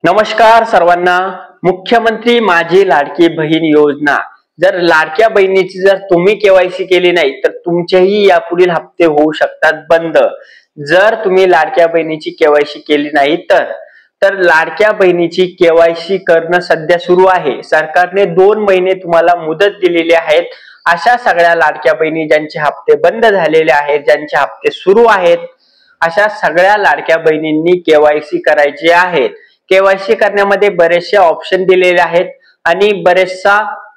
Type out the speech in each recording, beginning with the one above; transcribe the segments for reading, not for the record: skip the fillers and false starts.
नमस्कार सर्वांना। मुख्यमंत्री माझी लाडकी बहीण योजना, जर लाडक्या बहिणीची जर तुम्ही केवायसी केली नाही तर तुमचेही यापुढील हप्ते होऊ शकतात बंद। जर तुम्ही लाडक्या बहिणीची केवायसी केली नाही तर लाडक्या बहिणीची केवायसी करणं सध्या सुरू आहे। सरकारने 2 महिने तुम्हाला मुदत दिलेली आहेत। अशा सगळ्या लाडक्या बहिणी ज्यांचे हप्ते बंद झालेले आहेत, ज्यांचे हप्ते सुरू आहेत, अशा सगळ्या लाडक्या बहिणींनी केवायसी करायची आहे। केवायसी करण्यामध्ये बरेचसे ऑप्शन दिलेले आहेत आणि बरेचसा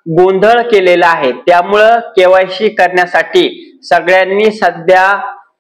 गोंधळ केलेला आहे। त्यामुळे केवायसी करण्यासाठी सगळ्यांनी सध्या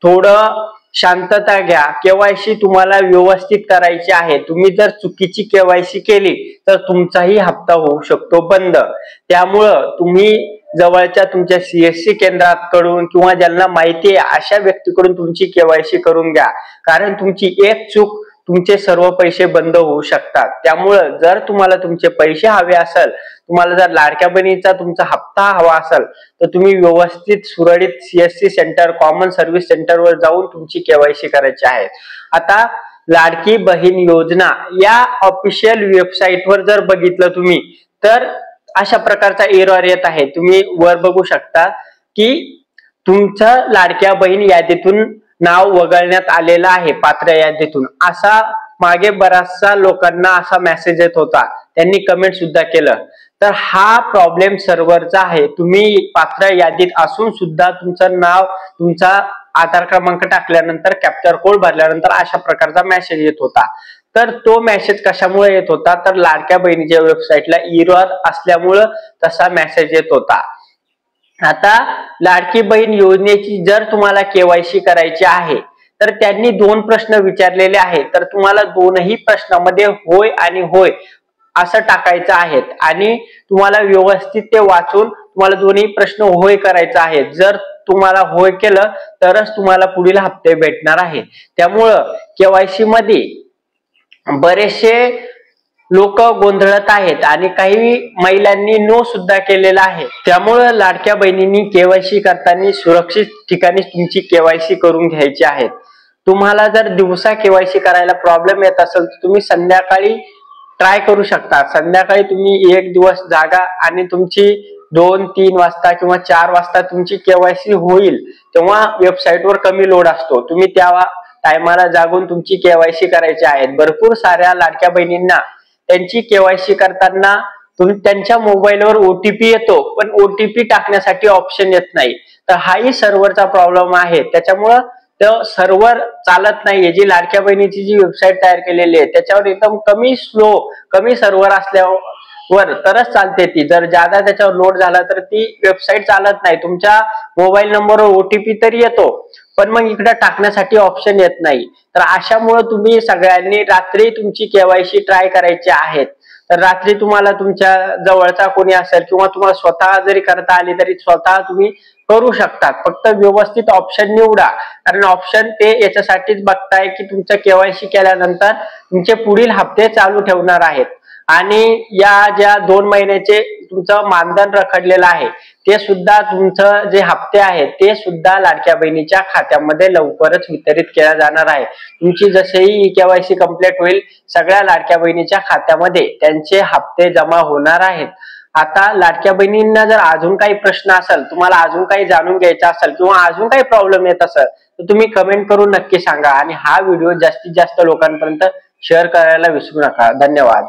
थोडं शांतता घ्या। केवायसी तुम्हाला व्यवस्थित करायची आहे। तुम्ही जर चुकीची केवायसी केली तर तुमचाही हप्ता होऊ शकतो बंद। त्यामुळे तुम्ही जवळच्या तुमच्या सीएससी केंद्राकडून किंवा ज्यांना माहिती आहे अशा व्यक्तीकडून तुमची केवायसी करून घ्या, कारण तुमची एक चूक तुमचे सर्व पैसे बंद होऊ शकतात। त्यामुळे जर तुम्हाला तुमचे पैसे हवे असेल, तुम्हाला जर लाडक्या बहिणीचा तुमचा हप्ता हवा असेल तर तुम्ही व्यवस्थित सुरळीत CSC centre, common service centre वर जाऊन तुमची केवायसी करायची आहे। आता लाडकी बहीण योजना या ऑफिशियल वेबसाईट वर जर बघितलं तुम्ही तर अशा प्रकारचा एरर येत आहे। तुम्ही वर बघू शकता की तुमचं लाडक्या बहीण यादीतून नाव वगळण्यात आलेलं आहे, पात्र यादीतून, असा मागे बराचसा लोकांना असा मेसेज येत होता। त्यांनी कमेंट सुद्धा केलं। तर हा प्रॉब्लेम सर्व्हरचा आहे। तुम्ही पात्र यादीत असून सुद्धा तुमचं नाव, तुमचा आधार क्रमांक टाकल्यानंतर, कॅप्चर कोड भरल्यानंतर अशा प्रकारचा मेसेज येत होता। तर तो मेसेज कशामुळे येत होता तर लाडक्या बहिणीच्या वेबसाईटला एरर असल्यामुळे तसा मेसेज येत होता। आता लाडकी बहीण योजनेची जर तुम्हाला केवायसी करायची आहे तर त्यांनी 2 प्रश्न विचारलेले आहेत। तर तुम्हाला दोनही प्रश्नामध्ये होय आणि होय असं टाकायचं आहे आणि तुम्हाला व्यवस्थित ते वाचून तुम्हाला दोन्ही प्रश्न होय करायचा आहे। जर तुम्हाला होय केलं तरच तुम्हाला पुढील हप्ते भेटणार आहे। त्यामुळं केवायसी मध्ये बरेचसे लोक गोंधळत आहेत आणि काही महिलांनी नो सुद्धा केलेला आहे। त्यामुळे लाडक्या बहिणींनी केवायसी करताना सुरक्षित ठिकाणी तुमची केवायसी करून घ्यायची आहे। तुम्हाला जर दिवसा केवायसी करायला प्रॉब्लेम येत असेल तर तुम्ही संध्याकाळी ट्राय करू शकता। संध्याकाळी तुम्ही एक दिवस जागा आणि तुमची 2-3 वाजता किंवा 4 वाजता तुमची केवायसी होईल, तेव्हा वेबसाईट वर कमी लोड असतो। तुम्ही त्या टायमाला जागून तुमची केवायसी करायची आहे। भरपूर साऱ्या लाडक्या बहिणींना त्यांची केवायसी करताना त्यांच्या मोबाईलवर ओटीपी येतो, पण ओटीपी टाकण्यासाठी ऑप्शन येत नाही। तर हाही सर्व्हरचा प्रॉब्लेम आहे। त्याच्यामुळे सर्व्हर चालत नाहीये। जी लाडक्या बहिणीची जी वेबसाईट तयार केलेली आहे त्याच्यावर एकदम कमी सर्व्हर असल्यावर तरच चालते ती। जर जादा त्याच्यावर लोड झाला तर ती वेबसाईट चालत नाही। तुमच्या मोबाईल नंबरवर ओटीपी तरी येतो पण मग इकडे टाकण्यासाठी ऑप्शन येत नाही। तर अशामुळे तुम्ही सगळ्यांनी रात्री तुमची केवायसी ट्राय करायची आहे। तर रात्री तुम्हाला तुमच्या जवळचा कोणी असेल किंवा तुम्हाला स्वतः जरी करता आली तरी स्वतः तुम्ही करू शकता। फक्त व्यवस्थित ऑप्शन निवडा, कारण ऑप्शन ते याच्यासाठीच बघताय की तुमचं केवायसी केल्यानंतर तुमचे पुढील हप्ते चालू ठेवणार आहेत आणि या ज्या 2 महिन्याचे तुमचं मानधन रखडलेलं आहे ते सुद्धा, तुमचं जे हप्ते आहेत ते सुद्धा लाडक्या बहिणीच्या खात्यामध्ये लवकरच वितरित केला जाणार आहे। तुमची जसेही केवायसी कंप्लीट होईल सगळ्या लाडक्या बहिणीच्या खात्यामध्ये त्यांचे हप्ते जमा होणार आहेत। आता लाडक्या बहिणींना जर अजून काही प्रश्न असेल, तुम्हाला अजून काही जाणून घ्यायचं असेल किंवा अजून काही प्रॉब्लेम येत असेल तर तुम्ही कमेंट करून नक्की सांगा आणि हा व्हिडिओ जास्तीत जास्त लोकांपर्यंत शेअर करायला विसरू नका। धन्यवाद।